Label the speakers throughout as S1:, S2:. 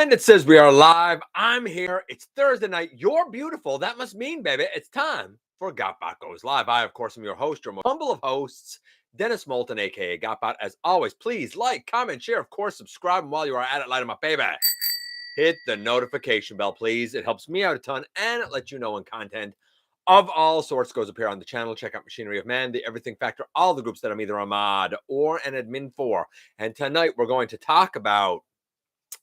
S1: And it says we are live. I'm here. It's Thursday night. You're beautiful. That must mean, baby, it's time for GotBot Goes Live. I, of course, am your host, your most humble of hosts, Dennis Moulton, a.k.a. GotBot. As always, please like, comment, share, of course, subscribe. And while you are at it, light up my baby. Hit the notification bell, please. It helps me out a ton, and it lets you know when content of all sorts goes up here on the channel. Check out Machinery of Man, the Everything Factor, all the groups that I'm either a mod or an admin for. And tonight we're going to talk about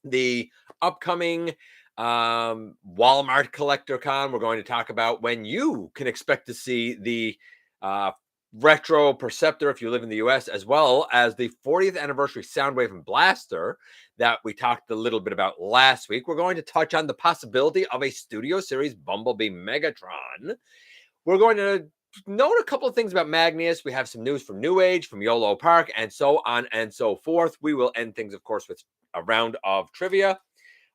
S1: the upcoming Walmart Collector Con. We're going to talk about when you can expect to see the Retro Perceptor if you live in the US, as well as the 40th anniversary Soundwave and Blaster that we talked a little bit about last week. We're going to touch on the possibility of a Studio Series Bumblebee Megatron. We're going to note a couple of things about Magneous. We have some news from New Age, from YOLO Park, and so on and so forth. We will end things, of course, with a round of trivia.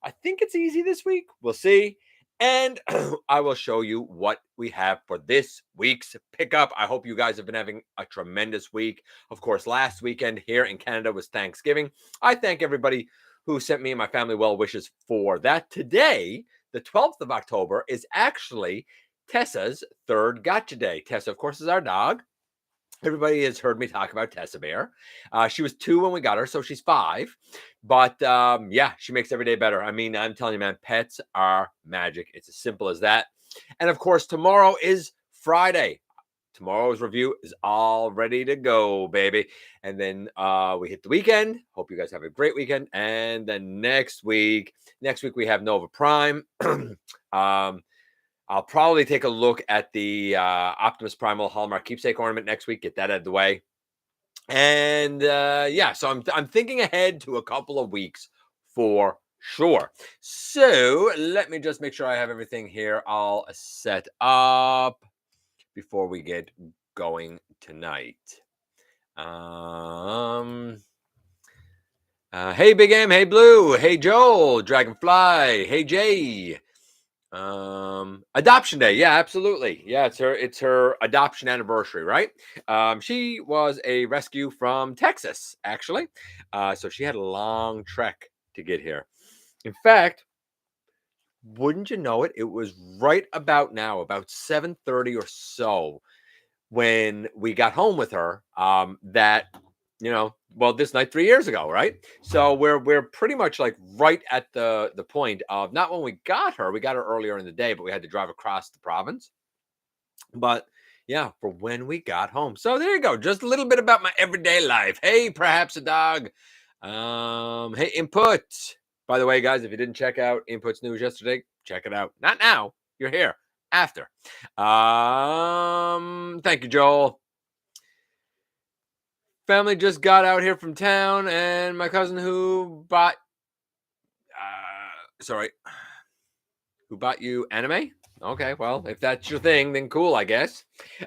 S1: I think it's easy this week. We'll see. And I will show you what we have for this week's pickup. I hope you guys have been having a tremendous week. Of course, last weekend here in Canada was Thanksgiving. I thank everybody who sent me and my family well wishes for that. Today, the 12th of October, is actually Tessa's third Gotcha Day. Tessa, of course, is our dog. Everybody has heard me talk about Tessa Bear. She was 2 when we got her, so she's 5. But yeah, she makes every day better. I mean, I'm telling you, man, pets are magic. It's as simple as that. And of course, tomorrow is Friday. Tomorrow's review is all ready to go, baby. And then we hit the weekend. Hope you guys have a great weekend. And then next week we have Nova Prime. I'll probably take a look at the Optimus Primal Hallmark Keepsake Ornament next week. Get that out of the way. And yeah, so I'm thinking ahead to a couple of weeks for sure. So let me just make sure I have everything here all set up before we get going tonight. Hey Big M, hey Blue, hey Joel, Dragonfly, hey Jay. Adoption Day, yeah, absolutely. Yeah, it's her adoption anniversary, right? She was a rescue from Texas, actually. So she had a long trek to get here. In fact, wouldn't you know it, it was right about now, about 7:30 or so, when we got home with her, that, you know, well, this night 3 years ago, right? So we're pretty much like right at the point of, not when we got her earlier in the day, but we had to drive across the province. But yeah, for when we got home. So there you go. Just a little bit about my everyday life. Hey, perhaps a dog. Hey, Input. By the way, guys, if you didn't check out Input's news yesterday, check it out. Not now. You're here after. Thank you, Joel. Family just got out here from town, and my cousin who bought you anime? Okay, well, if that's your thing, then cool, I guess.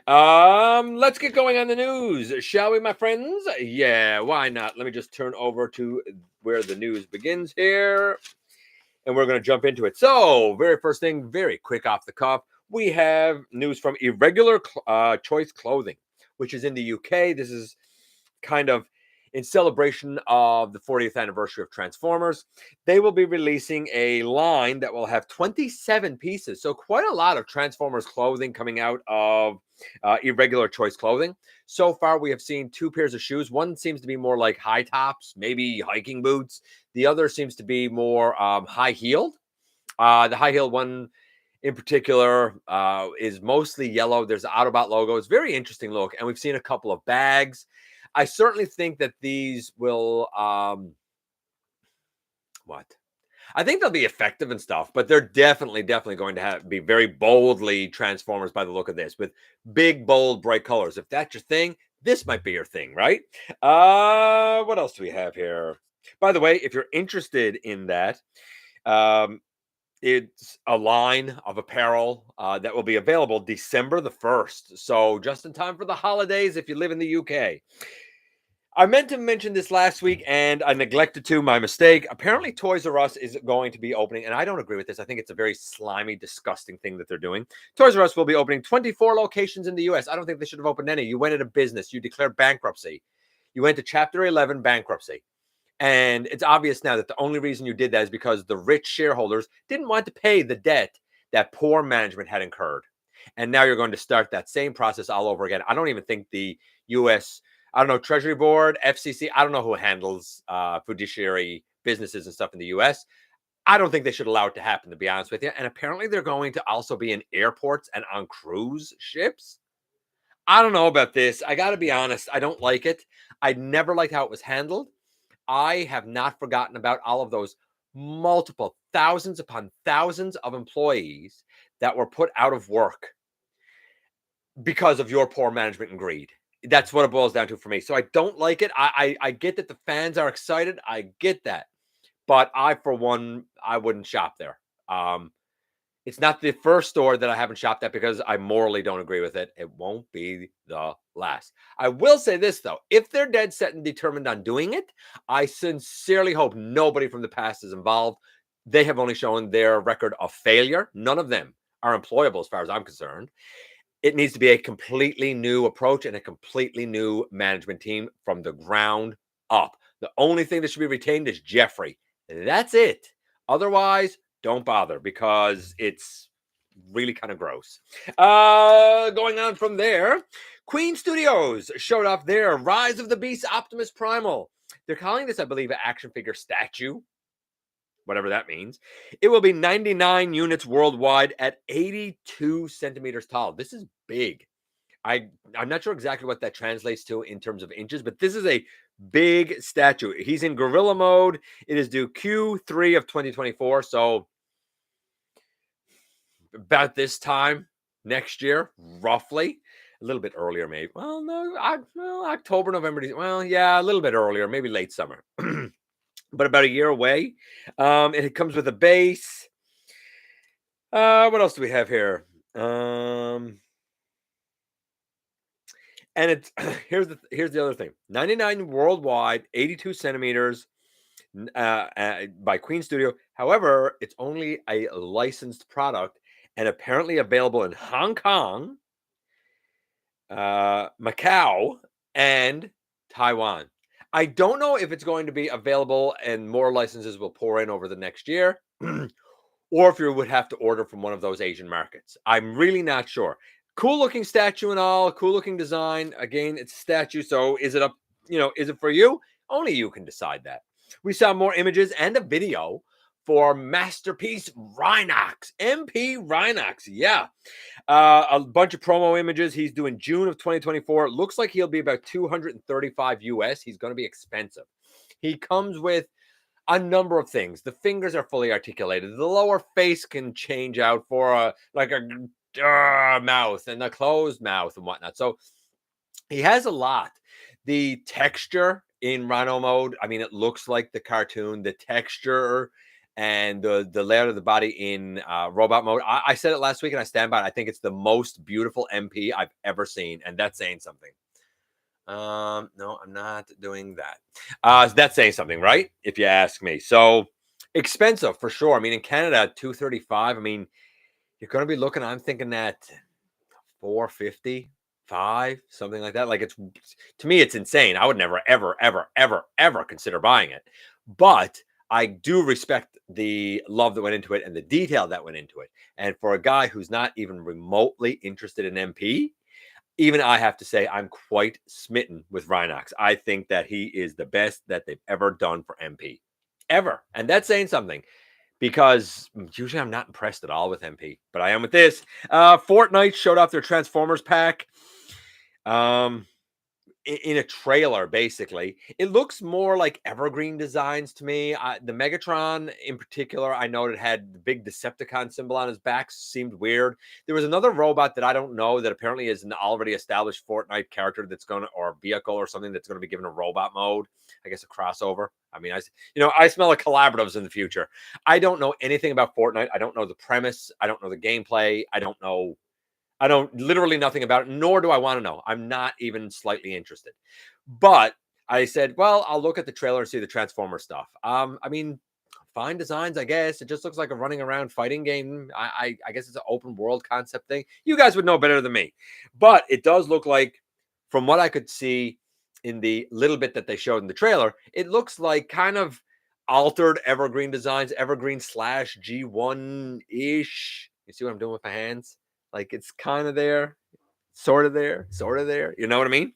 S1: Let's get going on the news, shall we, my friends? Yeah, why not? Let me just turn over to where the news begins here, and we're going to jump into it. So, very first thing, very quick off the cuff, we have news from Irregular Choice Clothing, which is in the UK. This is kind of in celebration of the 40th anniversary of Transformers. They will be releasing a line that will have 27 pieces. So quite a lot of Transformers clothing coming out of Irregular Choice Clothing. So far, we have seen 2 pairs of shoes. One seems to be more like high tops, maybe hiking boots. The other seems to be more high-heeled. The high-heeled one in particular is mostly yellow. There's the Autobot logo. It's a very interesting look. And we've seen a couple of bags. I certainly think that these will, I think they'll be effective and stuff, but they're definitely going to be very boldly Transformers by the look of this, with big, bold, bright colors. If that's your thing, this might be your thing, right? What else do we have here? By the way, if you're interested in that, it's a line of apparel that will be available December the 1st. So just in time for the holidays if you live in the UK. I meant to mention this last week, and I neglected to. My mistake. Apparently, Toys R Us is going to be opening, and I don't agree with this. I think it's a very slimy, disgusting thing that they're doing. Toys R Us will be opening 24 locations in the U.S. I don't think they should have opened any. You went into business. You declared bankruptcy. You went to Chapter 11 bankruptcy. And it's obvious now that the only reason you did that is because the rich shareholders didn't want to pay the debt that poor management had incurred. And now you're going to start that same process all over again. I don't even think the US, I don't know, Treasury Board, FCC, I don't know who handles fiduciary businesses and stuff in the US. I don't think they should allow it to happen, to be honest with you. And apparently they're going to also be in airports and on cruise ships. I don't know about this. I got to be honest. I don't like it. I never liked how it was handled. I have not forgotten about all of those multiple thousands upon thousands of employees that were put out of work because of your poor management and greed. That's what it boils down to for me. So I don't like it. I get that the fans are excited. I get that. But I, for one, I wouldn't shop there. It's not the first store that I haven't shopped at because I morally don't agree with it. It won't be the last. I will say this, though. If they're dead set and determined on doing it, I sincerely hope nobody from the past is involved. They have only shown their record of failure. None of them are employable as far as I'm concerned. It needs to be a completely new approach and a completely new management team from the ground up. The only thing that should be retained is Jeffrey. That's it. Otherwise, don't bother because it's really kind of gross. Going on from there, Queen Studios showed off their Rise of the Beast Optimus Primal. They're calling this, I believe, an action figure statue, whatever that means. It will be 99 units worldwide at 82 centimeters tall. This is big. I'm not sure exactly what that translates to in terms of inches, but this is a big statue. He's in gorilla mode. It is due Q3 of 2024. So about this time next year, roughly. A little bit earlier, maybe. Well, no, October, November. Well, yeah, a little bit earlier, maybe late summer. But about a year away. It comes with a base. What else do we have here? And it's here's the other thing: 99 worldwide, 82 centimeters by Queen Studio. However, it's only a licensed product and apparently available in Hong Kong, Macau, and Taiwan. I don't know if it's going to be available and more licenses will pour in over the next year, or if you would have to order from one of those Asian markets. I'm really not sure. Cool looking statue and all, cool looking design. Again, it's a statue, so is it up? Is it for you? Only you can decide that. We saw more images and a video for Masterpiece Rhinox, MP Rhinox. Yeah, a bunch of promo images. He's doing June of 2024. Looks like he'll be about 235 US. He's going to be expensive. He comes with a number of things. The fingers are fully articulated. The lower face can change out for a mouth and a closed mouth and whatnot. So he has a lot. The texture in Rhino mode, I mean, it looks like the cartoon. The texture and the layout of the body in robot mode. I said it last week and I stand by it. I think it's the most beautiful MP I've ever seen, and that's saying something. No, I'm not doing that. That's saying something, right? If you ask me. So expensive for sure. I mean, in Canada, $235. I mean, you're going to be looking. I'm thinking that $450, $5, something like that. Like to me, it's insane. I would never, ever, ever, ever, ever consider buying it. But I do respect the love that went into it and the detail that went into it. And for a guy who's not even remotely interested in MP, even I have to say I'm quite smitten with Rhinox. I think that he is the best that they've ever done for MP. Ever. And that's saying something because usually I'm not impressed at all with MP, but I am with this. Fortnite showed off their Transformers pack. In a trailer, basically. It looks more like evergreen designs to me. The Megatron in particular, I noted had the big Decepticon symbol on his back. Seemed weird. There was another robot that I don't know that apparently is an already established Fortnite character that's going to, or vehicle or something that's going to be given a robot mode. I guess a crossover. I mean, I smell like collaboratives in the future. I don't know anything about Fortnite. I don't know the premise. I don't know the gameplay. I don't literally nothing about it, nor do I want to know. I'm not even slightly interested. But I said, well, I'll look at the trailer and see the Transformer stuff. I mean, fine designs, I guess. It just looks like a running around fighting game. I guess it's an open world concept thing. You guys would know better than me. But it does look like, from what I could see, in the little bit that they showed in the trailer, it looks like kind of altered Evergreen designs, Evergreen slash G1 ish. You see what I'm doing with my hands? Like it's kind of there, sort of there, sort of there. You know what I mean?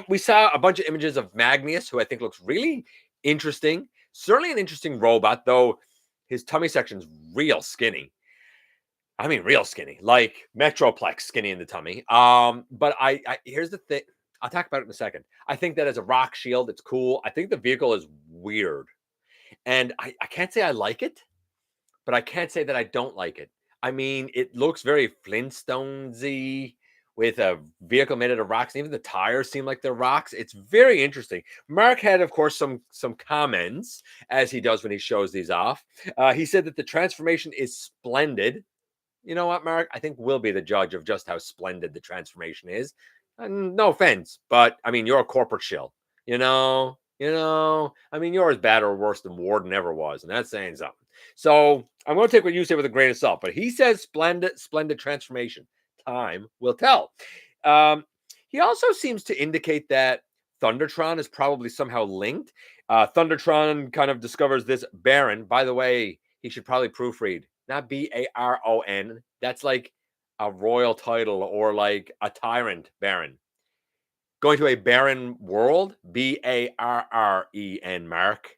S1: We saw a bunch of images of Magneous, who I think looks really interesting. Certainly an interesting robot, though his tummy section's real skinny. I mean, real skinny, like Metroplex skinny in the tummy. But I here's the thing. I'll talk about it in a second. I think that as a rock shield, it's cool. I think the vehicle is weird. And I can't say I like it, but I can't say that I don't like it. I mean, it looks very Flintstonesy with a vehicle made out of rocks. Even the tires seem like they're rocks. It's very interesting. Mark had, of course, some comments, as he does when he shows these off. He said that the transformation is splendid. You know what, Mark? I think we'll be the judge of just how splendid the transformation is. And no offense, but I mean, you're a corporate shill. I mean, you're as bad or worse than Warden ever was, and that's saying something. So I'm going to take what you say with a grain of salt, but he says splendid transformation. Time will tell. He also seems to indicate that Thundertron is probably somehow linked. Thundertron kind of discovers this Baron. By the way, he should probably proofread, not Baron. That's like a royal title or like a tyrant Baron. Going to a barren world, Barren, Mark.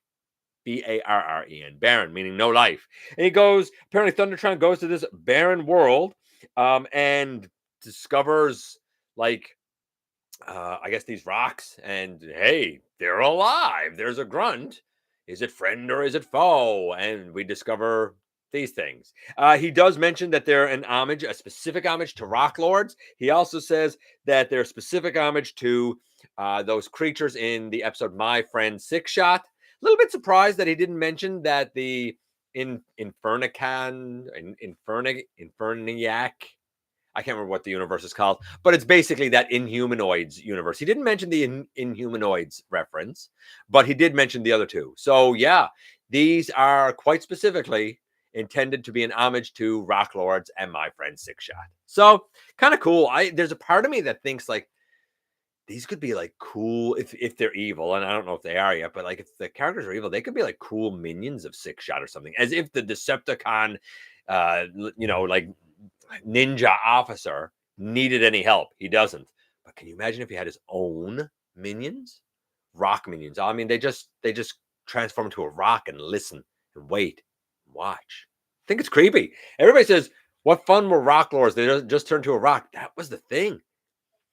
S1: Barren, barren, meaning no life. And he goes, apparently Thundertron goes to this barren world and discovers like I guess these rocks, and hey, they're alive. There's a grunt. Is it friend or is it foe? And we discover these things. He does mention that they're an homage, a specific homage to rock lords. He also says that they're specific homage to those creatures in the episode My Friend Six Shot. A little bit surprised that he didn't mention that the Inferniac, I can't remember what the universe is called, but it's basically that Inhumanoids universe. He didn't mention the Inhumanoids reference, but he did mention the other two. So yeah, these are quite specifically intended to be an homage to Rock Lords and My Friend Six Shot. So kind of cool. There's a part of me that thinks like these could be like cool if they're evil, and I don't know if they are yet, but like if the characters are evil, they could be like cool minions of Six Shot or something, as if the Decepticon, like ninja officer needed any help. He doesn't. But can you imagine if he had his own minions? Rock minions. I mean, they just transform into a rock and listen and wait and watch. I think it's creepy. Everybody says, what fun were rock lords? They just turned to a rock. That was the thing.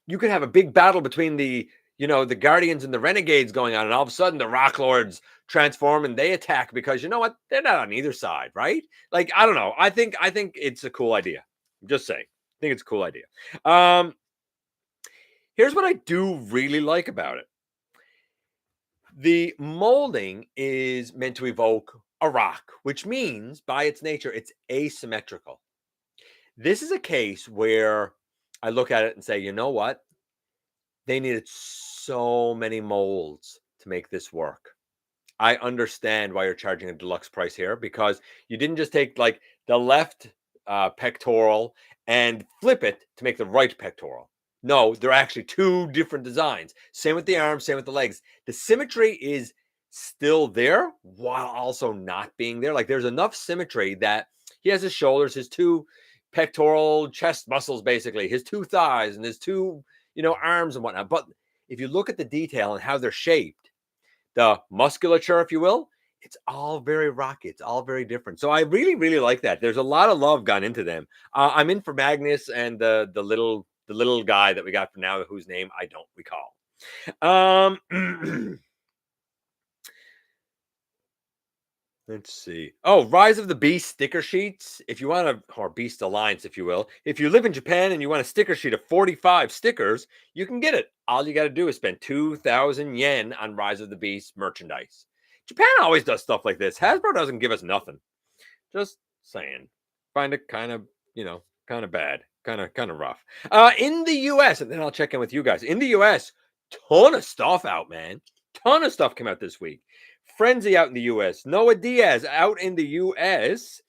S1: You could have a big battle between the Guardians and the Renegades going on, and all of a sudden the Rock Lords transform and they attack because you know what? They're not on either side, right? Like, I don't know. I think it's a cool idea. I'm just saying. I think it's a cool idea. Here's what I do really like about it. The molding is meant to evoke a rock, which means by its nature, it's asymmetrical. This is a case where I look at it and say, you know what? They needed so many molds to make this work. I understand why you're charging a deluxe price here, because you didn't just take like the left pectoral and flip it to make the right pectoral. No, they're actually two different designs. Same with the arms, same with the legs. The symmetry is still there while also not being there. Like there's enough symmetry that he has his shoulders, his two pectoral chest muscles, basically, his two thighs and his two, arms and whatnot. But if you look at the detail and how they're shaped, the musculature, if you will, it's all very rocky. It's all very different. So I really, really like that. There's a lot of love gone into them. I'm in for Magneous and the little guy that we got for now, whose name I don't recall. Let's see. Oh, Rise of the Beast sticker sheets. If you want to, or Beast Alliance, if you will. If you live in Japan and you want a sticker sheet of 45 stickers, you can get it. All you got to do is spend 2,000 yen on Rise of the Beast merchandise. Japan always does stuff like this. Hasbro doesn't give us nothing. Just saying. Find it kind of, kind of bad. Kind of rough. In the US, and then I'll check in with you guys. In the US, ton of stuff out, man. Ton of stuff came out this week. Frenzy out in the US. Noah Diaz out in the US.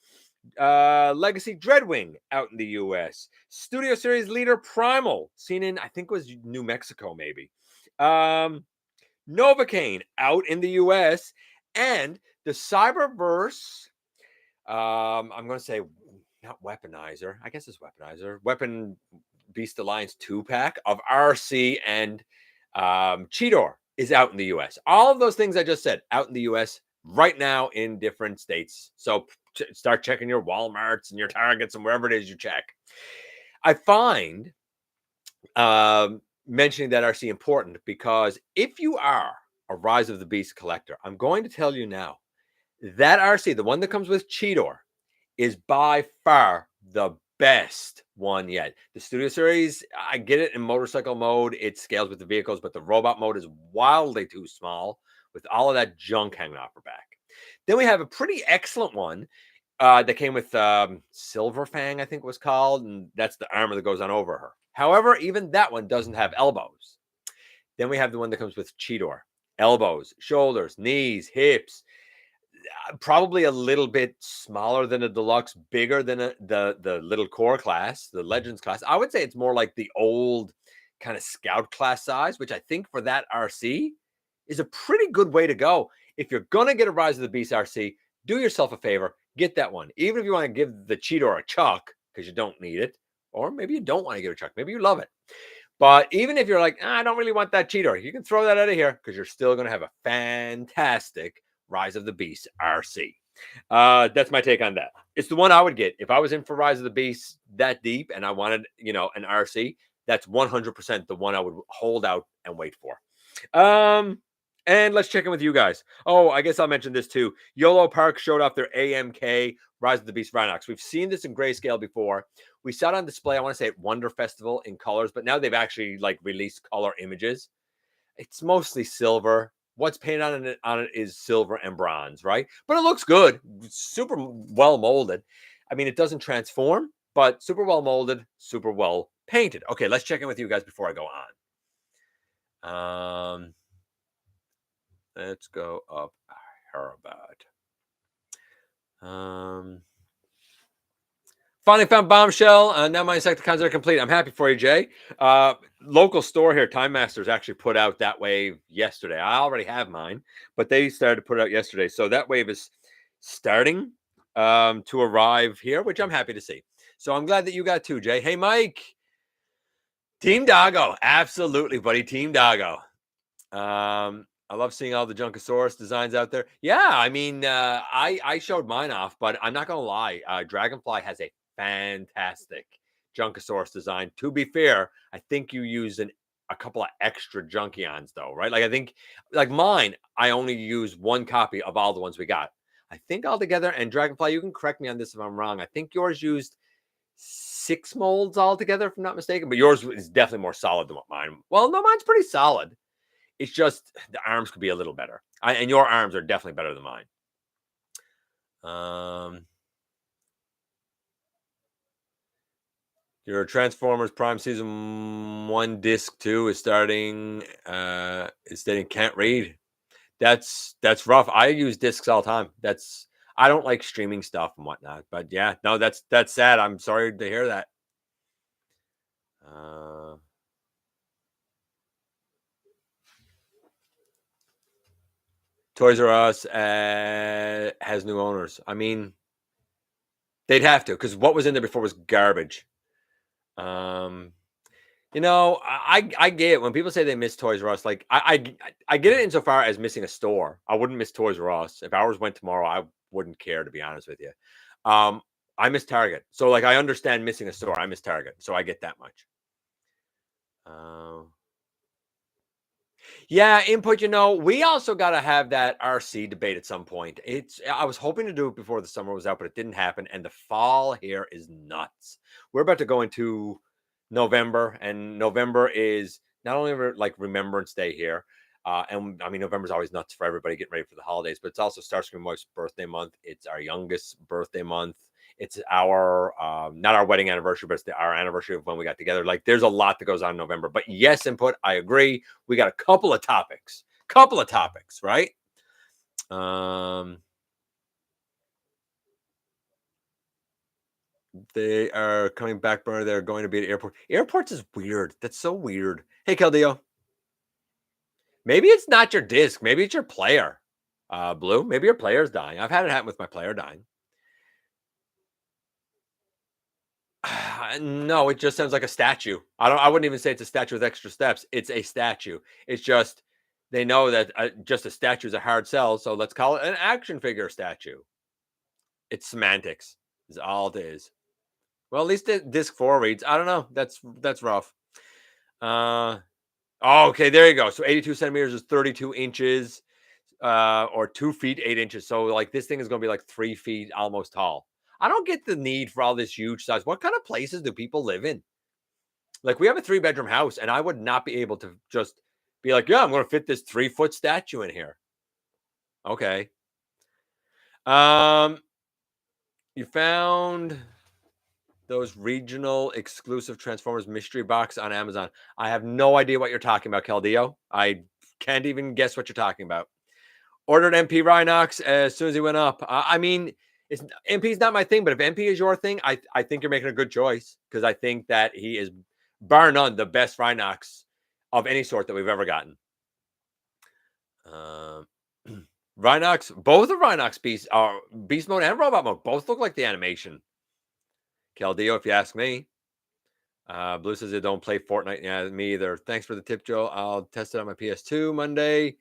S1: Legacy Dreadwing out in the US. Studio Series Leader Primal, seen in, I think it was New Mexico, maybe. Novocaine out in the US. And the Cyberverse, I'm going to say, not Weaponizer. I guess it's Weaponizer. Weapon Beast Alliance 2-pack of RC and Cheetor is out in the US. All of those things I just said out in the US right now in different states. So start checking your Walmarts and your Targets and wherever it is you check. I find mentioning that RC important because if you are a Rise of the Beast collector, I'm going to tell you now that RC, the one that comes with Cheetor, is by far the best one yet. The Studio Series, I get it in motorcycle mode. It scales with the vehicles, but the robot mode is wildly too small with all of that junk hanging off her back. Then we have a pretty excellent one that came with Silver Fang, I think it was called, and that's the armor that goes on over her. However, even that one doesn't have elbows. Then we have the one that comes with Cheetor. Elbows, shoulders, knees, hips, probably a little bit smaller than a deluxe, bigger than the little core class, the Legends class. I would say it's more like the old kind of scout class size, which I think for that RC is a pretty good way to go. If you're going to get a Rise of the Beast RC, do yourself a favor, get that one. Even if you want to give the Cheetor a chuck, because you don't need it, or maybe you don't want to give it a chuck, maybe you love it. But even if you're like, I don't really want that Cheetor, you can throw that out of here because you're still going to have a fantastic Rise of the Beast RC. That's my take on that. It's the one I would get if I was in for Rise of the Beast that deep and I wanted, an RC. That's 100% the one I would hold out and wait for. And let's check in with you guys. Oh, I guess I'll mention this too. YOLO Park showed off their AMK Rise of the Beast Rhinox. We've seen this in grayscale before. We saw it on display, I want to say at Wonder Festival in colors, but now they've actually released color images. It's mostly silver. What's painted on it is silver and bronze, right? But it looks good. Super well molded. I mean, it doesn't transform, but super well molded, super well painted. Okay, let's check in with you guys before I go on. Let's go up here about. Finally found Bombshell. Now my Insecticons are complete. I'm happy for you, Jay. Local store here, Time Masters, actually put out that wave yesterday. I already have mine, but they started to put it out yesterday. So that wave is starting to arrive here, which I'm happy to see. So I'm glad that you got two, Jay. Hey, Mike. Team Doggo. Absolutely, buddy. Team Doggo. I love seeing all the Junkosaurus designs out there. Yeah, I mean, I showed mine off, but I'm not going to lie. Dragonfly has a fantastic Junkosaurus design. To be fair, I think you use a couple of extra Junkions, though, right? I think, mine, I only use one copy of all the ones we got. I think altogether, and Dragonfly, you can correct me on this if I'm wrong. I think yours used 6 molds altogether, if I'm not mistaken, but yours is definitely more solid than what mine. Well, no, mine's pretty solid. It's just the arms could be a little better. And your arms are definitely better than mine. Your Transformers Prime Season 1 Disc 2 is starting. It's stating can't read. That's rough. I use discs all the time. I don't like streaming stuff and whatnot. But yeah, no, that's sad. I'm sorry to hear that. Toys R Us has new owners. I mean, they'd have to, because what was in there before was garbage. I get it when people say they miss Toys R Us. I get it insofar as missing a store. I wouldn't miss Toys R Us if ours went tomorrow. I wouldn't care, to be honest with you. I miss Target, so I understand missing a store. I miss Target, so I get that much. Yeah, input. We also got to have that RC debate at some point. I was hoping to do it before the summer was out, but it didn't happen. And the fall here is nuts. We're about to go into November, and November is not only Remembrance Day here, and I mean November's always nuts for everybody getting ready for the holidays, but it's also Starscream Wife's birthday month. It's our youngest birthday month. It's our not our wedding anniversary, but it's our anniversary of when we got together. There's a lot that goes on in November. But yes, input, I agree. We got a couple of topics, right? They are coming back burner. They're going to be at airport. Airports is weird. That's so weird. Hey, Keldeo. Maybe it's not your disc. Maybe it's your player. Blue. Maybe your player's dying. I've had it happen with my player dying. No, it just sounds like a statue. I wouldn't even say it's a statue with extra steps. It's a statue. It's just they know that just a statue is a hard sell, so let's call it an action figure statue. It's semantics. Is all it is. Well, at least disc 4 reads. I don't know. That's rough. Okay, there you go. So 82 centimeters is 32 inches, or 2 feet 8 inches. So like this thing is going to be like 3 feet almost tall. I don't get the need for all this huge size. What kind of places do people live in? Like we have a 3-bedroom house, and I would not be able to just be like, yeah, I'm going to fit this 3-foot statue in here. Okay. You found those regional exclusive Transformers mystery box on Amazon. I have no idea what you're talking about, Keldeo. I can't even guess what you're talking about. Ordered MP Rhinox as soon as he went up. I mean, MP's not my thing, but if MP is your thing, I think you're making a good choice because I think that he is, bar none, the best Rhinox of any sort that we've ever gotten. Rhinox, both of Rhinox beasts are beast mode and robot mode. Both look like the animation. Keldeo, if you ask me. Blue says they don't play Fortnite. Yeah, me either. Thanks for the tip, Joe. I'll test it on my PS2 Monday.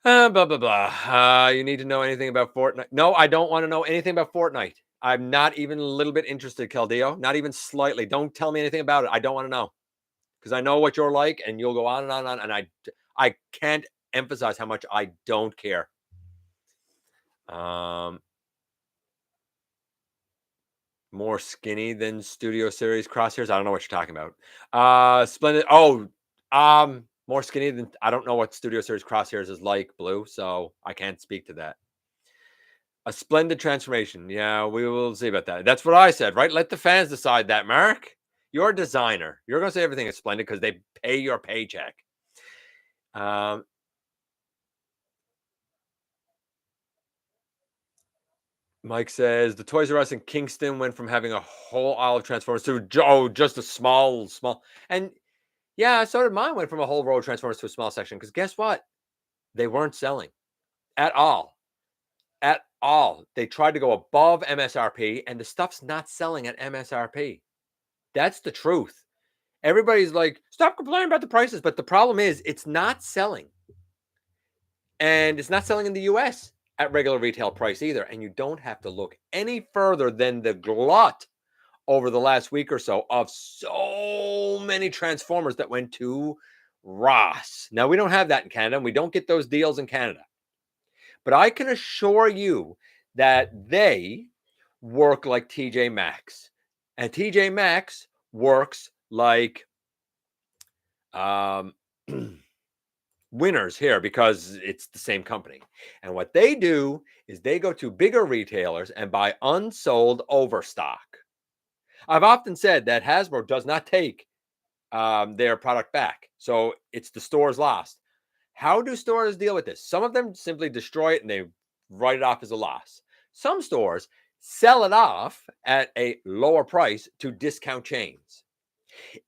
S1: Blah, blah, blah. You need to know anything about Fortnite. No, I don't want to know anything about Fortnite. I'm not even a little bit interested, Keldeo. Not even slightly. Don't tell me anything about it. I don't want to know. Because I know what you're like, and you'll go on and on and on. And I can't emphasize how much I don't care. More skinny than Studio Series crosshairs. I don't know what you're talking about. Splendid. Oh, more skinny than, I don't know what Studio Series crosshairs is like, Blue. So I can't speak to that. A splendid transformation. Yeah, we will see about that. That's what I said, right? Let the fans decide that, Mark. You're a designer. You're going to say everything is splendid because they pay your paycheck. Mike says the Toys R Us in Kingston went from having a whole aisle of Transformers to just a small. And yeah, so did mine. Went from a whole row of Transformers to a small section because guess what? They weren't selling at all. At all. They tried to go above MSRP, and the stuff's not selling at MSRP. That's the truth. Everybody's like, stop complaining about the prices, but the problem is it's not selling. And it's not selling in the US at regular retail price either. And you don't have to look any further than the glut over the last week or so of so many Transformers that went to Ross. Now, we don't have that in Canada, and we don't get those deals in Canada. But I can assure you that they work like TJ Maxx. And TJ Maxx works like Winners here because it's the same company. And what they do is they go to bigger retailers and buy unsold overstock. I've often said that Hasbro does not take their product back. So it's the store's loss. How do stores deal with this? Some of them simply destroy it and they write it off as a loss. Some stores sell it off at a lower price to discount chains.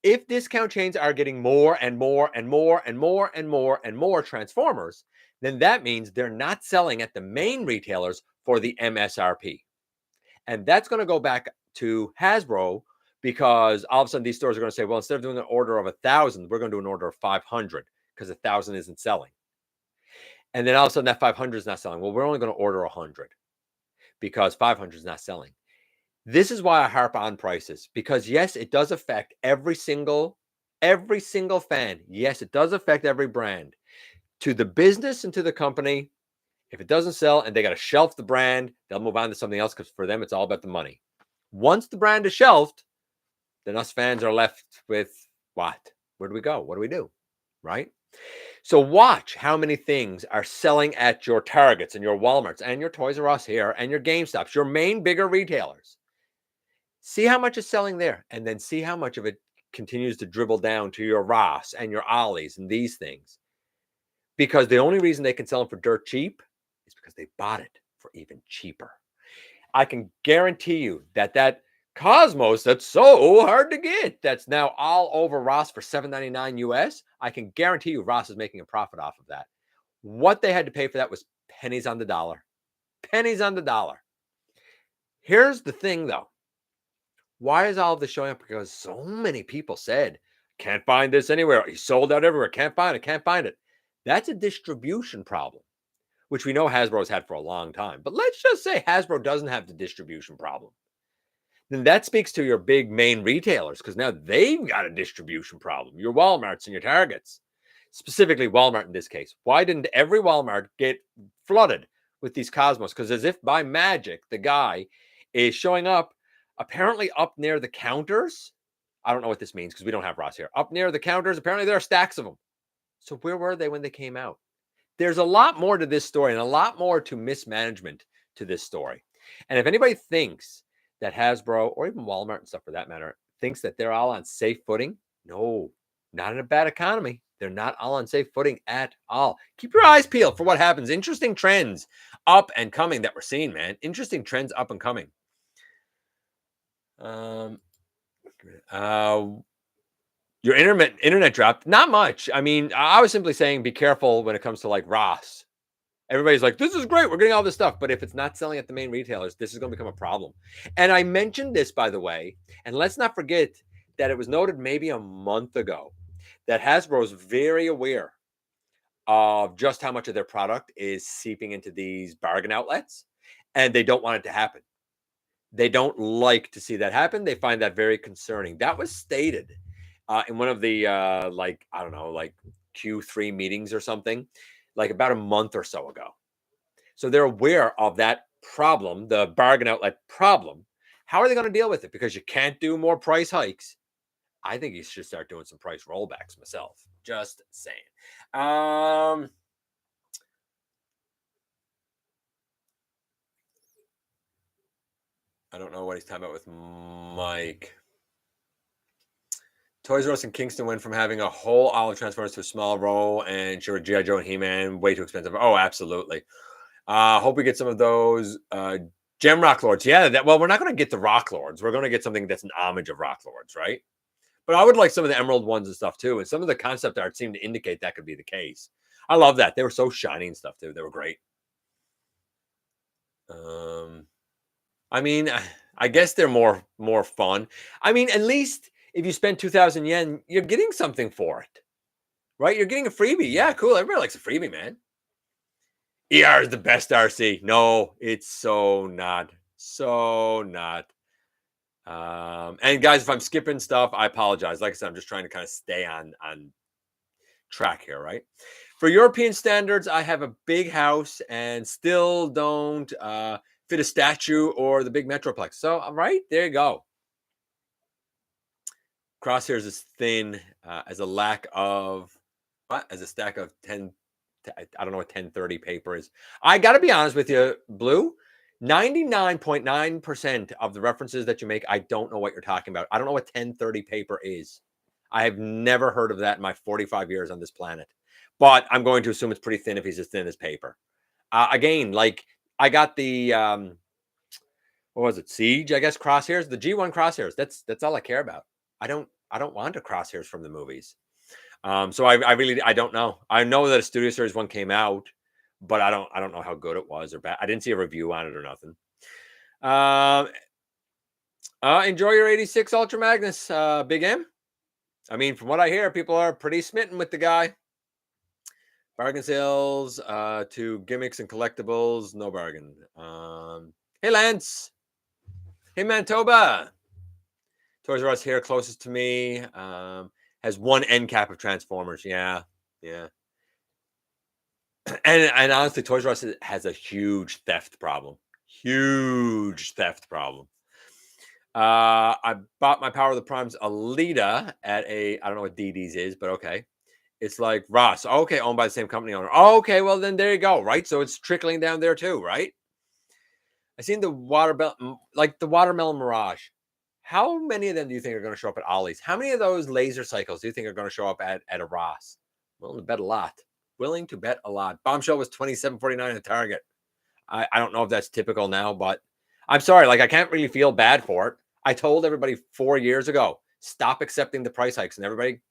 S1: If discount chains are getting more and more and more and more and more and more Transformers, then that means they're not selling at the main retailers for the MSRP. And that's going to go back to Hasbro because all of a sudden these stores are going to say, well, instead of doing an order of 1,000, we're going to do an order of 500 because 1,000 isn't selling. And then all of a sudden that 500 is not selling. Well, we're only going to order 100 because 500 is not selling. This is why I harp on prices because yes, it does affect every single fan. Yes, it does affect every brand. To the business and to the company, if it doesn't sell and they got to shelf the brand, they'll move on to something else because for them, it's all about the money. Once the brand is shelved, then us fans are left with what? Where do we go? What do we do? Right? So watch how many things are selling at your Targets and your Walmarts and your Toys R Us here and your GameStops, your main bigger retailers. See how much is selling there and then see how much of it continues to dribble down to your Ross and your Ollie's and these things. Because the only reason they can sell them for dirt cheap is because they bought it for even cheaper. I can guarantee you that Cosmos, that's so hard to get. That's now all over Ross for $7.99 US. I can guarantee you Ross is making a profit off of that. What they had to pay for that was pennies on the dollar. Pennies on the dollar. Here's the thing, though. Why is all of this showing up? Because so many people said, can't find this anywhere. He sold out everywhere. Can't find it. Can't find it. That's a distribution problem, which we know Hasbro's had for a long time. But let's just say Hasbro doesn't have the distribution problem. Then that speaks to your big main retailers because now they've got a distribution problem. Your Walmarts and your Targets, specifically Walmart in this case. Why didn't every Walmart get flooded with these Cosmos? Because as if by magic, the guy is showing up apparently up near the counters. I don't know what this means because we don't have Ross here. Up near the counters, apparently there are stacks of them. So where were they when they came out? There's a lot more to this story and a lot more to mismanagement to this story. And if anybody thinks that Hasbro or even Walmart and stuff for that matter thinks that they're all on safe footing, no, not in a bad economy. They're not all on safe footing at all. Keep your eyes peeled for what happens. Interesting trends up and coming that we're seeing, man. Interesting trends up and coming. Your internet dropped. Not much. I mean, I was simply saying be careful when it comes to like Ross. Everybody's like, this is great. We're getting all this stuff. But if it's not selling at the main retailers, this is going to become a problem. And I mentioned this, by the way, and let's not forget that it was noted maybe a month ago that Hasbro is very aware of just how much of their product is seeping into these bargain outlets, and they don't want it to happen. They don't like to see that happen. They find that very concerning. That was stated in one of the, like, I don't know, like Q3 meetings or something, like about a month or so ago. So they're aware of that problem, the bargain outlet problem. How are they going to deal with it? Because you can't do more price hikes. I think you should start doing some price rollbacks myself. Just saying. I don't know what he's talking about with Mike. Toys R Us in Kingston went from having a whole aisle of Transformers to a small row, and sure, G.I. Joe and He-Man, way too expensive. Oh, absolutely. Hope we get some of those Gem Rock Lords. Yeah, well, we're not going to get the Rock Lords. We're going to get something that's an homage of Rock Lords, right? But I would like some of the Emerald ones and stuff too. And some of the concept art seemed to indicate that could be the case. I love that. They were so shiny and stuff too. They were great. I mean, I guess they're more fun. I mean, at least if you spend 2,000 yen, you're getting something for it, right? You're getting a freebie. Yeah, cool. Everybody likes a freebie, man. ER is the best RC. No, it's so not. So not. And guys, if I'm skipping stuff, I apologize. Like I said, I'm just trying to kind of stay on track here, right? For European standards, I have a big house and still don't fit a statue or the big Metroplex. So, right, there you go. Crosshairs is thin as a lack of, as a stack of 10, I don't know what 1030 paper is. I got to be honest with you, Blue, 99.9% of the references that you make, I don't know what you're talking about. I don't know what 1030 paper is. I have never heard of that in my 45 years on this planet. But I'm going to assume it's pretty thin if he's as thin as paper. Again, like I got the what was it? Siege, I guess, crosshairs. The G1 crosshairs. That's all I care about. I don't want a crosshairs from the movies. So I really don't know. I know that a Studio Series one came out, but I don't know how good it was or bad. I didn't see a review on it or nothing. Enjoy your 86 Ultra Magnus, Big M. I mean, from what I hear, people are pretty smitten with the guy. Bargain sales to gimmicks and collectibles, no bargain. Hey, Lance. Hey, Manitoba. Toys R Us here, closest to me. Has one end cap of Transformers. Yeah. And honestly, Toys R Us has a huge theft problem. Huge theft problem. I bought my Power of the Primes Alita at I don't know what DD's is, but okay. It's like Ross. Okay, owned by the same company owner. Okay, well then there you go, right? So it's trickling down there too, right? I seen the watermelon Mirage. How many of them do you think are going to show up at Ollie's? How many of those laser cycles do you think are going to show up at a Ross? Willing to bet a lot. Willing to bet a lot. Bombshell was $27.49 at Target. I don't know if that's typical now, but I'm sorry. Like I can't really feel bad for it. I told everybody 4 years ago, stop accepting the price hikes. And everybody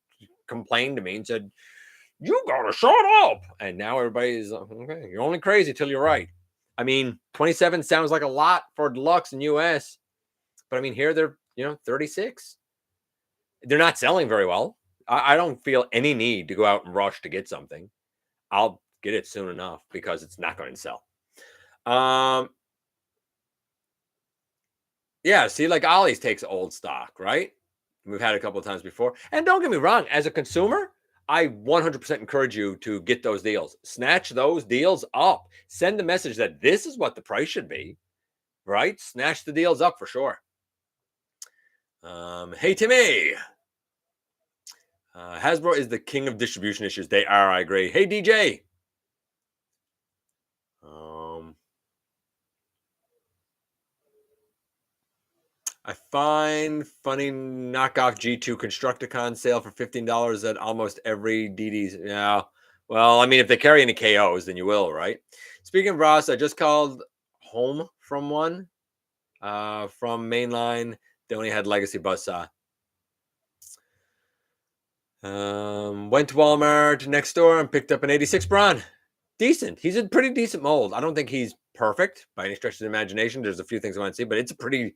S1: complained to me and said, you gotta shut up. And now everybody's okay. You're only crazy till you're right. I mean, 27 sounds like a lot for deluxe in US, but I mean, here they're 36. They're not selling very well. I don't feel any need to go out and rush to get something. I'll get it soon enough because it's not going to sell. Yeah, see, like Ollie's takes old stock, right? We've had it a couple of times before. And don't get me wrong, as a consumer, I 100% encourage you to get those deals. Snatch those deals up. Send the message that this is what the price should be, right? Snatch the deals up for sure. Hey, Timmy. Hasbro is the king of distribution issues. They are, I agree. Hey, DJ. I find funny knockoff G2 Constructicon sale for $15 at almost every DD's. Yeah. Well, I mean, if they carry any KOs, then you will, right? Speaking of Ross, I just called home from one from Mainline. They only had Legacy Buzzsaw. Went to Walmart next door and picked up an 86 Braun. Decent. He's a pretty decent mold. I don't think he's perfect by any stretch of the imagination. There's a few things I want to see, but it's a pretty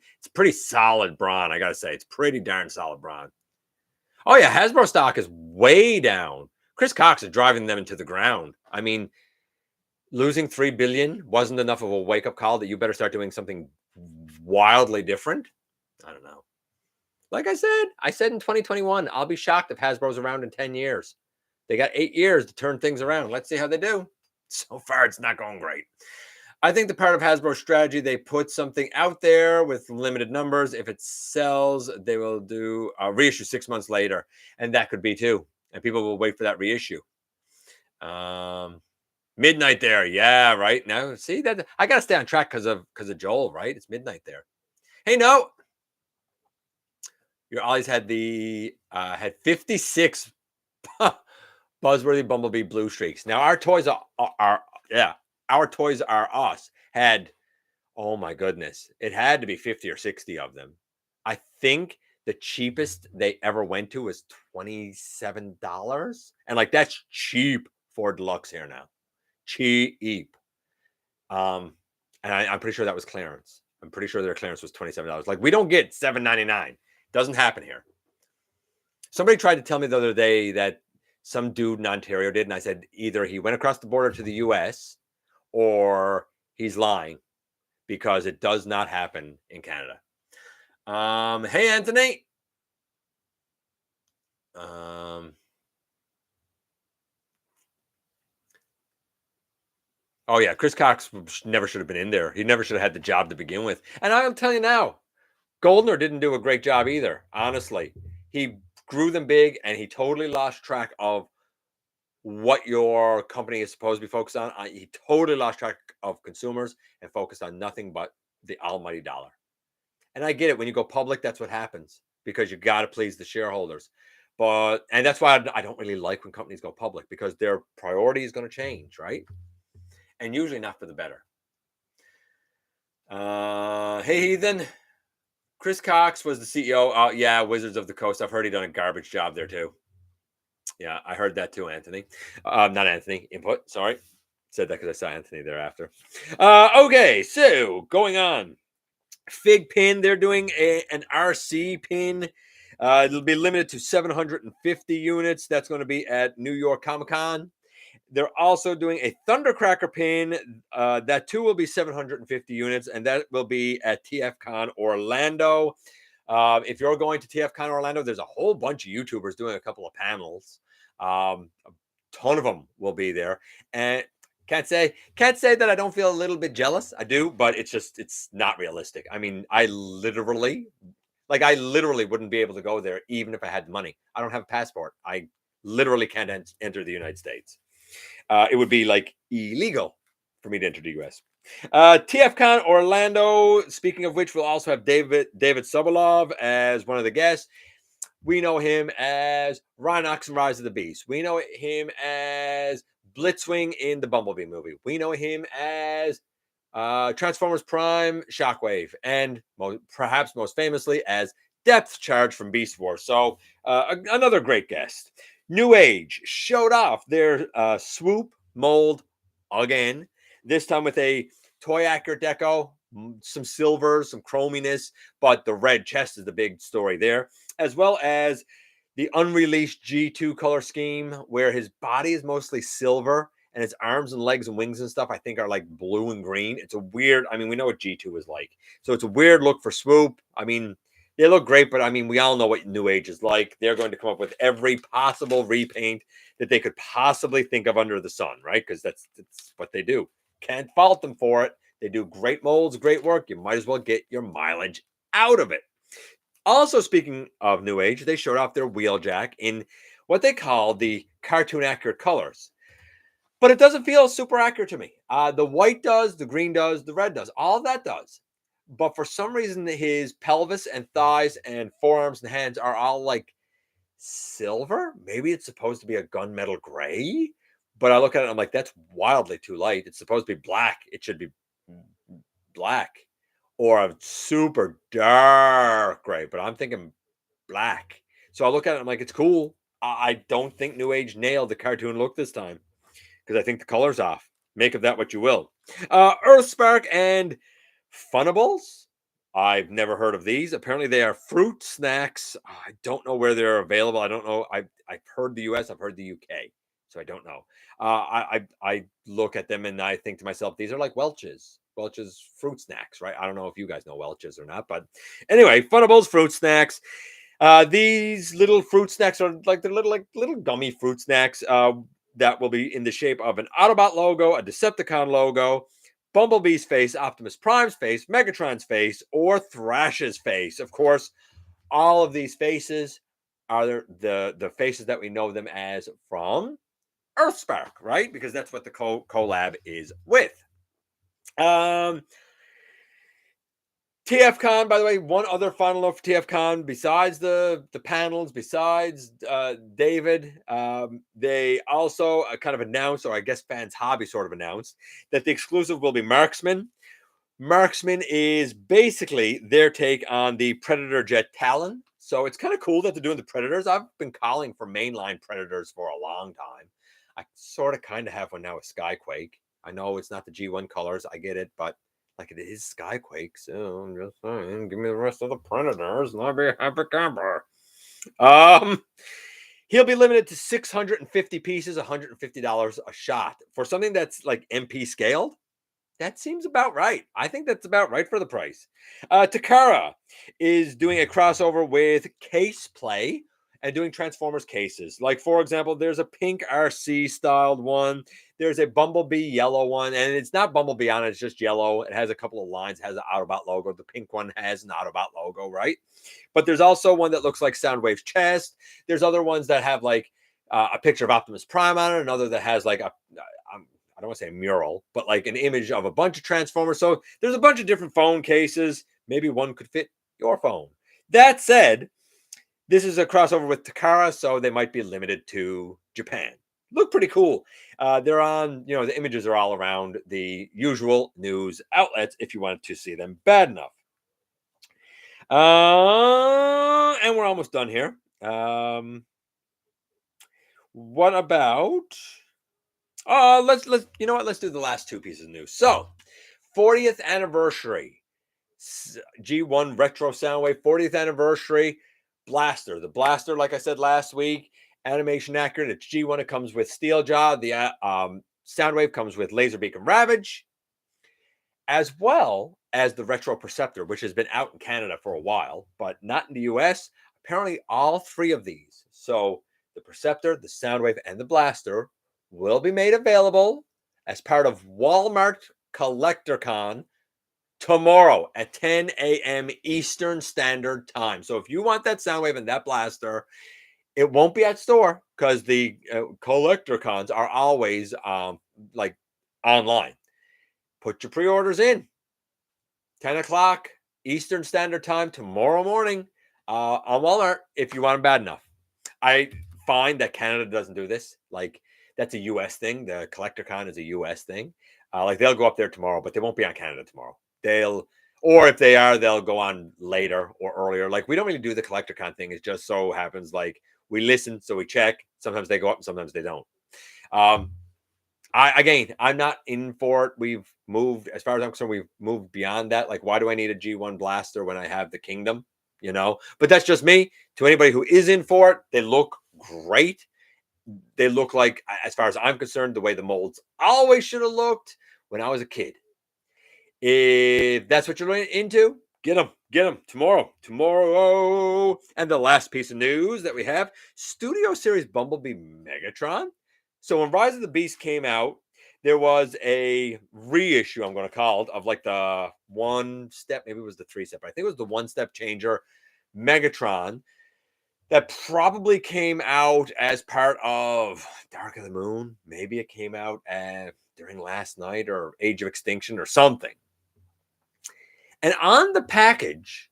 S1: solid Braun. I gotta say, it's pretty darn solid Braun. Oh yeah, Hasbro stock is way down. Chris Cox is driving them into the ground. I mean, losing $3 billion wasn't enough of a wake up call that you better start doing something wildly different. I don't know. Like I said in 2021, I'll be shocked if Hasbro's around in 10 years. They got 8 years to turn things around. Let's see how they do. So far, it's not going great. I think the part of Hasbro's strategy, they put something out there with limited numbers. If it sells, they will do a reissue 6 months later. And that could be too. And people will wait for that reissue. Midnight there. Yeah, right. Now, see that I got to stay on track because of Joel, right? It's midnight there. Hey, no. You always had had 56 Buzzworthy Bumblebee Blue Streaks. Now our Toys our Toys R Us had, oh my goodness, it had to be 50 or 60 of them. I think the cheapest they ever went to was $27, and like that's cheap for deluxe here now, cheap. And I'm pretty sure that was clearance. I'm pretty sure their clearance was $27. Like we don't get $7.99. Doesn't happen here. Somebody tried to tell me the other day that some dude in Ontario did, and I said either he went across the border to the US or he's lying because it does not happen in Canada. Hey, Anthony. Oh, yeah, Chris Cox never should have been in there. He never should have had the job to begin with. And I'll tell you now, Goldner didn't do a great job either, honestly. He grew them big, and he totally lost track of what your company is supposed to be focused on. He totally lost track of consumers and focused on nothing but the almighty dollar. And I get it. When you go public, that's what happens because you got to please the shareholders. And that's why I don't really like when companies go public because their priority is going to change, right? And usually not for the better. Hey, Heathen. Chris Cox was the CEO. Yeah, Wizards of the Coast. I've heard he done a garbage job there too. Yeah, I heard that too, Anthony. Not Anthony. Input. Sorry. Said that because I saw Anthony thereafter. Okay, so going on. Fig pin. They're doing an RC pin. It'll be limited to 750 units. That's going to be at New York Comic Con. They're also doing a Thundercracker pin. That too will be 750 units, and that will be at TFCon Orlando. If you're going to TFCon Orlando, there's a whole bunch of YouTubers doing a couple of panels. A ton of them will be there, and can't say that I don't feel a little bit jealous. I do, but it's not realistic. I mean, I literally wouldn't be able to go there even if I had the money. I don't have a passport. I literally can't enter the United States. It would be like illegal for me to enter the U.S. TFCon Orlando. Speaking of which, we'll also have David Sobolov as one of the guests. We know him as Rhinox and Rise of the Beast. We know him as Blitzwing in the Bumblebee movie. We know him as Transformers Prime, Shockwave, and perhaps most famously as Depth Charge from Beast Wars. So another great guest. New Age showed off their swoop mold again, this time with a toy accurate deco, some silver, some chrominess, but the red chest is the big story there, as well as the unreleased G2 color scheme where his body is mostly silver and his arms and legs and wings and stuff I think are like blue and green. It's a weird, I mean, we know what G2 is like. So it's a weird look for Swoop. I mean, they look great, but I mean, we all know what New Age is like. They're going to come up with every possible repaint that they could possibly think of under the sun, right? Because that's what they do. Can't fault them for it. They do great molds, great work. You might as well get your mileage out of it. Also, speaking of New Age, they showed off their Wheeljack in what they call the cartoon accurate colors. But it doesn't feel super accurate to me. The white does, the green does, the red does, all of that does. But for some reason, his pelvis and thighs and forearms and hands are all like silver. Maybe it's supposed to be a gunmetal gray. But I look at it, I'm like, that's wildly too light. It's supposed to be black. It should be black or a super dark gray. But I'm thinking black. So I look at it, I'm like, it's cool. I don't think New Age nailed the cartoon look this time because I think the color's off. Make of that what you will. Earthspark and Funables. I've never heard of these. Apparently, they are fruit snacks. I don't know where they're available. I don't know. I've heard the US. I've heard the UK. So I don't know. I look at them and I think to myself, these are like Welch's. Welch's fruit snacks, right? I don't know if you guys know Welch's or not, but anyway, Funables fruit snacks. These little fruit snacks are like they're little gummy fruit snacks. That will be in the shape of an Autobot logo, a Decepticon logo, Bumblebee's face, Optimus Prime's face, Megatron's face, or Thrash's face. Of course, all of these faces are the faces that we know them as from Earthspark, right? Because that's what the collab is with. TFCon, by the way, one other final note for TFCon, besides the panels, besides David, they also kind of announced, or I guess Fans Hobby sort of announced, that the exclusive will be Marksman. Marksman is basically their take on the Predator Jet Talon. So it's kind of cool that they're doing the Predators. I've been calling for mainline Predators for a long time. I sort of kind of have one now with Skyquake. I know it's not the G1 colors. I get it, but like it is Skyquake, so I'm just saying, give me the rest of the Predators, and I'll be a happy camper. He'll be limited to 650 pieces, $150 a shot. For something that's like MP scaled, that seems about right. I think that's about right for the price. Takara is doing a crossover with Case Play and doing Transformers cases. Like, for example, there's a pink RC styled one. There's a Bumblebee yellow one, and it's not Bumblebee on it, it's just yellow. It has a couple of lines, has an Autobot logo. The pink one has an Autobot logo, right? But there's also one that looks like Soundwave's chest. There's other ones that have like a picture of Optimus Prime on it, another that has like I don't want to say a mural, but like an image of a bunch of Transformers. So there's a bunch of different phone cases. Maybe one could fit your phone. That said, this is a crossover with Takara, so they might be limited to Japan. Look pretty cool. They're on, the images are all around the usual news outlets if you wanted to see them bad enough. And we're almost done here. What about... let's you know what? Let's do the last two pieces of news. So, 40th anniversary G1 Retro Soundwave 40th anniversary blaster. The blaster, like I said last week, animation accurate. It's G1. It comes with Steeljaw. The Soundwave comes with Laserbeak and Ravage, as well as the Retro Perceptor, which has been out in Canada for a while, but not in the US. Apparently, all three of these. So the Perceptor, the Soundwave, and the blaster will be made available as part of Walmart CollectorCon tomorrow at 10 a.m. Eastern Standard Time. So if you want that Soundwave and that blaster, it won't be at store because the CollectorCons are always like online. Put your pre-orders in. 10 o'clock Eastern Standard Time tomorrow morning on Walmart if you want them bad enough. I find that Canada doesn't do this. Like, That's a US thing. The CollectorCon is a US thing. Like they'll go up there tomorrow, but they won't be on Canada tomorrow. Or if they are, they'll go on later or earlier. Like we don't really do the CollectorCon thing. It just so happens like we listen, so we check. Sometimes they go up, and sometimes they don't. I'm not in for it. We've moved, as far as I'm concerned, we've moved beyond that. Like, why do I need a G1 blaster when I have the Kingdom? But that's just me. To anybody who is in for it, they look great. They look like, as far as I'm concerned, the way the molds always should have looked when I was a kid. If that's what you're into, get them tomorrow. And the last piece of news that we have, Studio Series Bumblebee Megatron. So when Rise of the Beast came out, there was a reissue, I'm going to call it, of like the one step, maybe it was the 3-step, I think it was the 1-step changer Megatron that probably came out as part of Dark of the Moon. Maybe it came out during Last Night or Age of Extinction or something. And on the package,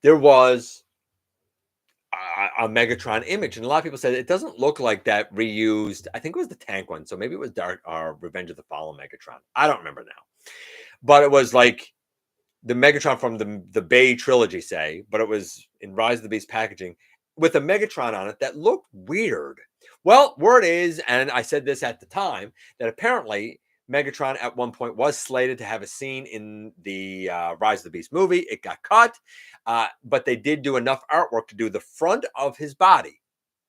S1: there was a Megatron image. And a lot of people said it doesn't look like that reused. I think it was the tank one. So maybe it was Dark or Revenge of the Fallen Megatron. I don't remember now. But it was like the Megatron from the Bay trilogy, say, but it was in Rise of the Beast packaging with a Megatron on it that looked weird. Well, word is, and I said this at the time, that apparently Megatron at one point was slated to have a scene in the Rise of the Beast movie. It got cut, but they did do enough artwork to do the front of his body,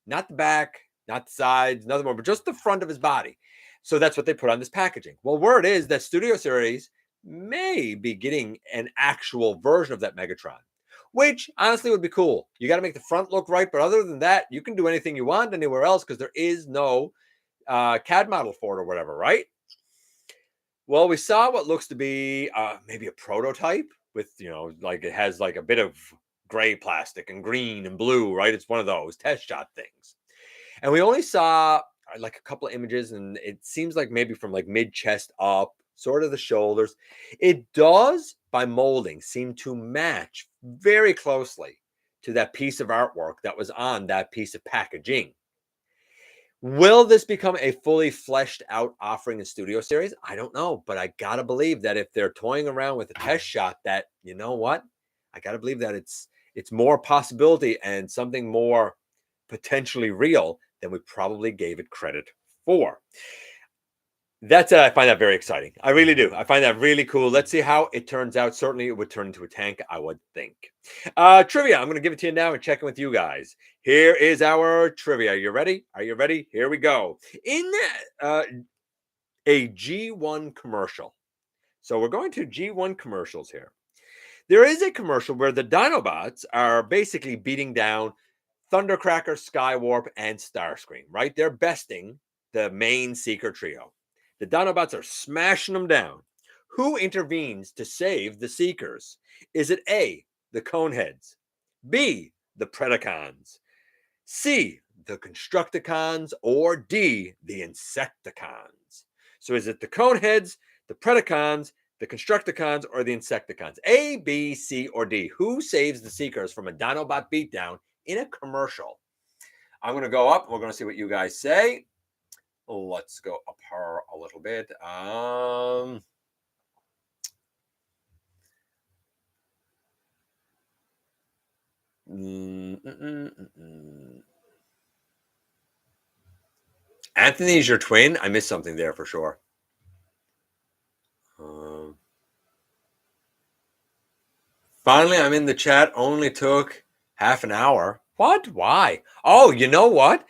S1: not the back, not the sides, nothing more, but just the front of his body. So that's what they put on this packaging. Well, word is that Studio Series may be getting an actual version of that Megatron, which honestly would be cool. You got to make the front look right, but other than that, you can do anything you want anywhere else because there is no CAD model for it or whatever, right? Well, we saw what looks to be maybe a prototype with, like it has like a bit of gray plastic and green and blue, right? It's one of those test shot things. And we only saw like a couple of images, and it seems like maybe from like mid chest up, sort of the shoulders. It does, by molding, seem to match very closely to that piece of artwork that was on that piece of packaging. Will this become a fully fleshed out offering in Studio Series? I don't know, but I gotta believe that if they're toying around with a test shot, that you know what, I gotta believe that it's more possibility and something more potentially real than we probably gave it credit for. That's it. I find that very exciting. I really do. I find that really cool. Let's see how it turns out. Certainly, it would turn into a tank, I would think. Trivia. I'm going to give it to you now and check in with you guys. Here is our trivia. Are you ready? Are you ready? Here we go. In a G1 commercial. So we're going to G1 commercials here. There is a commercial where the Dinobots are basically beating down Thundercracker, Skywarp, and Starscream, right? They're besting the main Seeker trio. The Dinobots are smashing them down. Who intervenes to save the Seekers? Is it A, the Coneheads, B, the Predacons, C, the Constructicons, or D, the Insecticons? So is it the Coneheads, the Predacons, the Constructicons, or the Insecticons? A, B, C, or D? Who saves the Seekers from a Dinobot beatdown in a commercial? I'm going to go up. We're going to see what you guys say. Let's go up her a little bit. Anthony's your twin? I missed something there for sure. Finally, I'm in the chat. Only took half an hour. What? Why? Oh, you know what?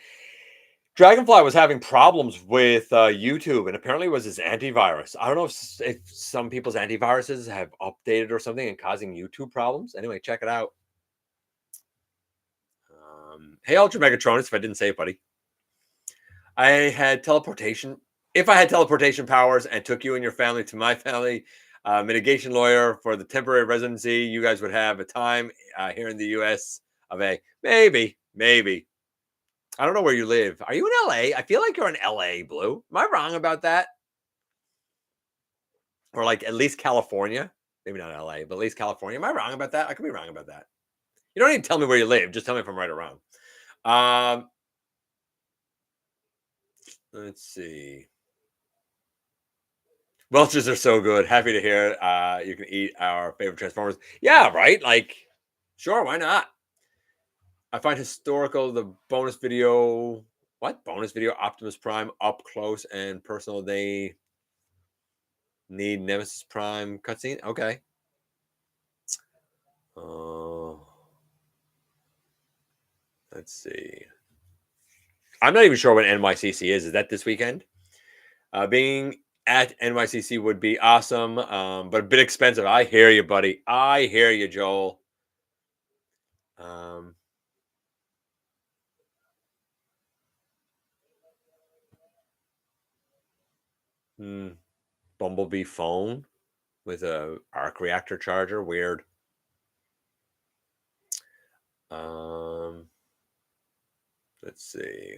S1: Dragonfly was having problems with YouTube, and apparently it was his antivirus. I don't know if some people's antiviruses have updated or something and causing YouTube problems. Anyway, check it out. Hey, Ultra Megatronus, if I didn't say it, buddy. I had teleportation. If I had teleportation powers and took you and your family to my family mitigation lawyer for the temporary residency, you guys would have a time here in the U.S. of a maybe. I don't know where you live. Are you in LA? I feel like you're in LA, Blue. Am I wrong about that? Or like at least California? Maybe not LA, but at least California. Am I wrong about that? I could be wrong about that. You don't need to tell me where you live. Just tell me if I'm right or wrong. Let's see. Welch's are so good. Happy to hear you can eat our favorite Transformers. Yeah, right? Like, sure, why not? I find historical the bonus video. What? Bonus video Optimus Prime up close and personal. They need Nemesis Prime cutscene. Okay. Oh, let's see. I'm not even sure what NYCC is. Is that this weekend? Being at NYCC would be awesome, but a bit expensive. I hear you, buddy. I hear you, Joel. Um, Bumblebee phone with a arc reactor charger. Weird. Um, let's see.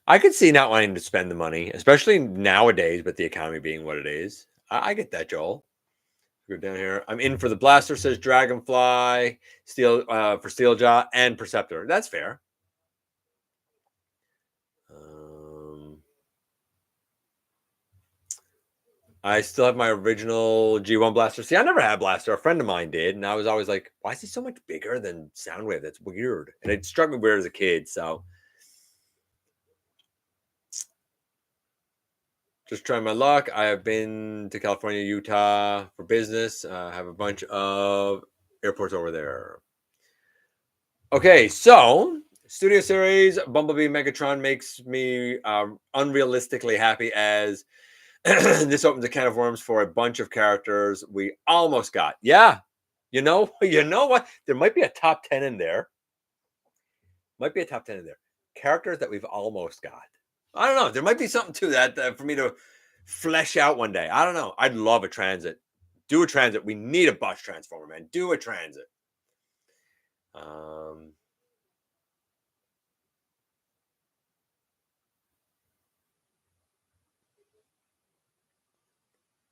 S1: I could see not wanting to spend the money, especially nowadays, with the economy being what it is. I get that, Joel. Go down here. I'm in for the blaster, says Dragonfly, Steel for Steeljaw and Perceptor. That's fair. I still have my original G1 blaster. See, I never had a blaster. A friend of mine did, and I was always like, "Why is he so much bigger than Soundwave? That's weird." And it struck me weird as a kid. So, just trying my luck. I have been to California, Utah for business. I have a bunch of airports over there. Okay, so Studio Series Bumblebee Megatron makes me unrealistically happy as this opens a can of worms for a bunch of characters we almost got. Yeah, you know what? There might be a top 10 in there. Might be a top 10 in there. Characters that we've almost got. I don't know. There might be something to that for me to flesh out one day. I don't know. I'd love a transit. Do a transit. We need a bus transformer, man. Do a transit.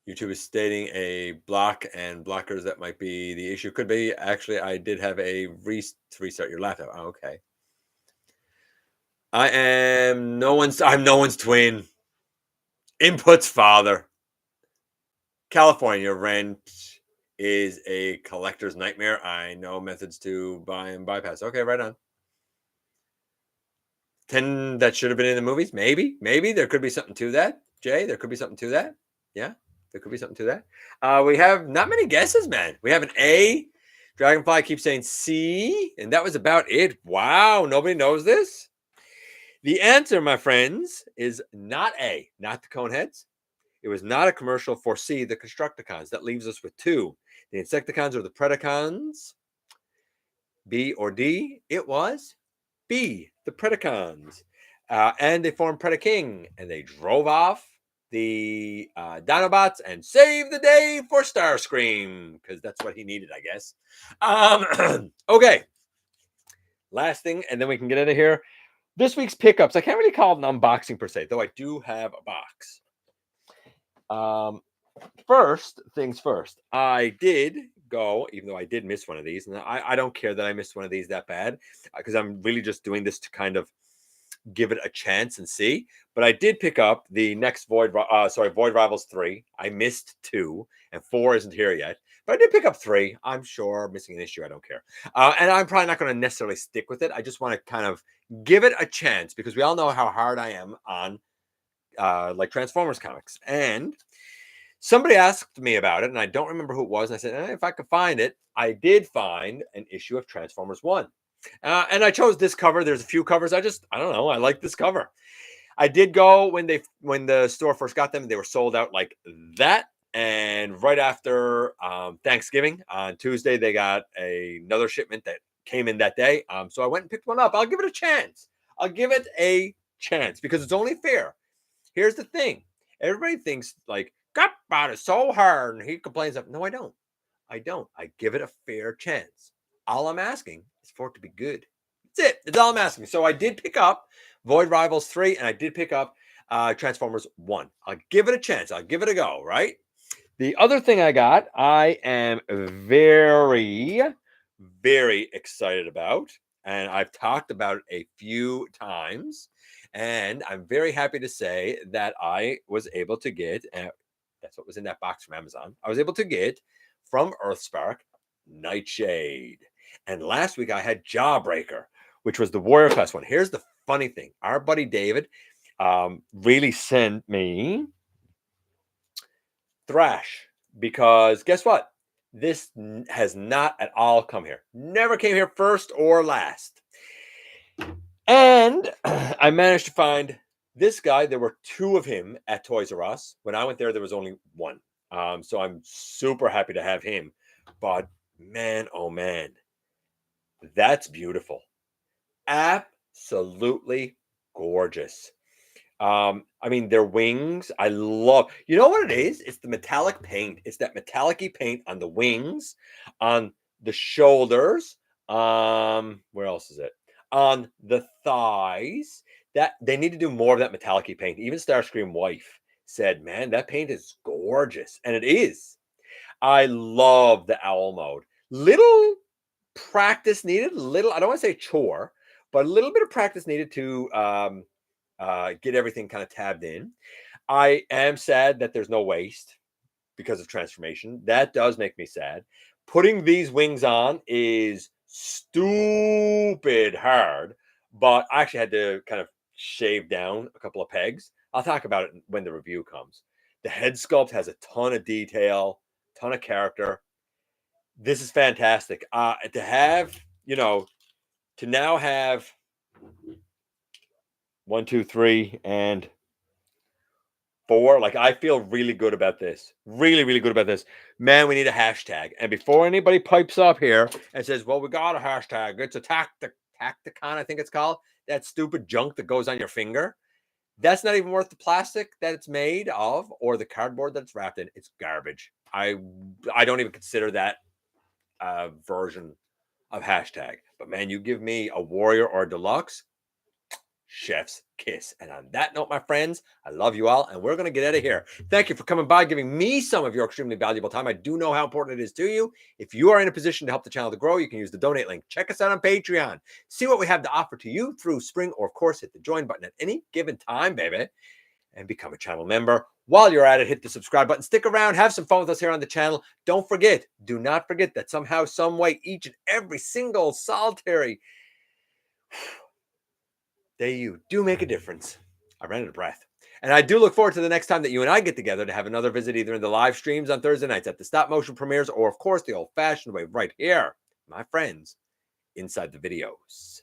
S1: YouTube is stating a block and blockers that might be the issue. Could be. Actually, I did have a restart your laptop. Oh, okay. I'm no one's twin. Input's father. California rent is a collector's nightmare. I know methods to buy and bypass. Okay, right on. 10 that should have been in the movies. Maybe there could be something to that. Jay, there could be something to that. Yeah, there could be something to that. We have not many guesses, man. We have an A. Dragonfly keeps saying C, and that was about it. Wow, nobody knows this. The answer, my friends, is not A, not the Coneheads. It was not a commercial for C, the Constructicons. That leaves us with two. The Insecticons or the Predacons. B or D. It was B, the Predacons. And they formed Predaking, and they drove off the Dinobots and saved the day for Starscream, because that's what he needed, I guess. Okay. Last thing, and then we can get out of here. This week's pickups. I can't really call it an unboxing per se, though I do have a box. First things first, I did go, even though I did miss one of these, and I don't care that I missed one of these that bad, because I'm really just doing this to kind of give it a chance and see. But I did pick up the next Void Rivals 3. I missed 2, and 4 isn't here yet. But I did pick up 3. I'm sure missing an issue. I don't care. And I'm probably not going to necessarily stick with it. I just want to kind of give it a chance, because we all know how hard I am on like Transformers comics. And somebody asked me about it, and I don't remember who it was. And I said, if I could find it, I did find an issue of Transformers 1. And I chose this cover. There's a few covers. I don't know. I like this cover. I did go when the store first got them. They were sold out like that. And right after Thanksgiving on Tuesday, they got another shipment that came in that day. So I went and picked one up. I'll give it a chance. Because it's only fair. Here's the thing. Everybody thinks like GotBot is so hard, and he complains of. No, I don't. I give it a fair chance. All I'm asking is for it to be good. That's it. That's all I'm asking. So I did pick up Void Rivals 3, and I did pick up Transformers 1. I'll give it a chance. I'll give it a go, right? The other thing I got, I am very, very excited about, and I've talked about it a few times, and I'm very happy to say that I was able to get, that's what was in that box from Amazon. I was able to get from Earthspark Nightshade. And last week I had Jawbreaker, which was the Warrior class one. Here's the funny thing. Our buddy David really sent me Thrash, because guess what? This has not at all come here. Never came here first or last. And I managed to find this guy. There were two of him at Toys R Us. When I went there was only one. So I'm super happy to have him. But man, oh man, that's beautiful. Absolutely gorgeous. I mean, their wings, I love. You know what it is? It's the metallic paint. It's that metallic-y paint on the wings, on the shoulders. Where else is it? On the thighs. That they need to do more of that metallic-y paint. Even Starscream wife said, "Man, that paint is gorgeous," and it is. I love the owl mode. Little practice needed. Little. I don't want to say chore, but a little bit of practice needed to get everything kind of tabbed in. I am sad that there's no waist because of transformation. That does make me sad. Putting these wings on is stupid hard, but I actually had to kind of shave down a couple of pegs. I'll talk about it when the review comes. The head sculpt has a ton of detail, ton of character. This is fantastic. To have, to now have 1, 2, 3, and 4. Like, I feel really good about this. Really, really good about this. Man, we need a hashtag. And before anybody pipes up here and says, well, we got a hashtag. It's a Tacticon, I think it's called. That stupid junk that goes on your finger. That's not even worth the plastic that it's made of or the cardboard that it's wrapped in. It's garbage. I don't even consider that version of hashtag. But man, you give me a Warrior or a Deluxe, chef's kiss. And on that note, my friends, I love you all, and we're going to get out of here. Thank you for coming by, giving me some of your extremely valuable time. I do know how important it is to you. If you are in a position to help the channel to grow, you can use the donate link. Check us out on Patreon. See what we have to offer to you through spring, or of course, hit the join button at any given time, baby, and become a channel member. While you're at it, hit the subscribe button. Stick around, have some fun with us here on the channel. Don't forget, do not forget that somehow, some way, each and every single solitary day you do make a difference. I ran out of breath. And I do look forward to the next time that you and I get together to have another visit, either in the live streams on Thursday nights, at the stop motion premieres, or of course the old fashioned way right here, my friends, inside the videos.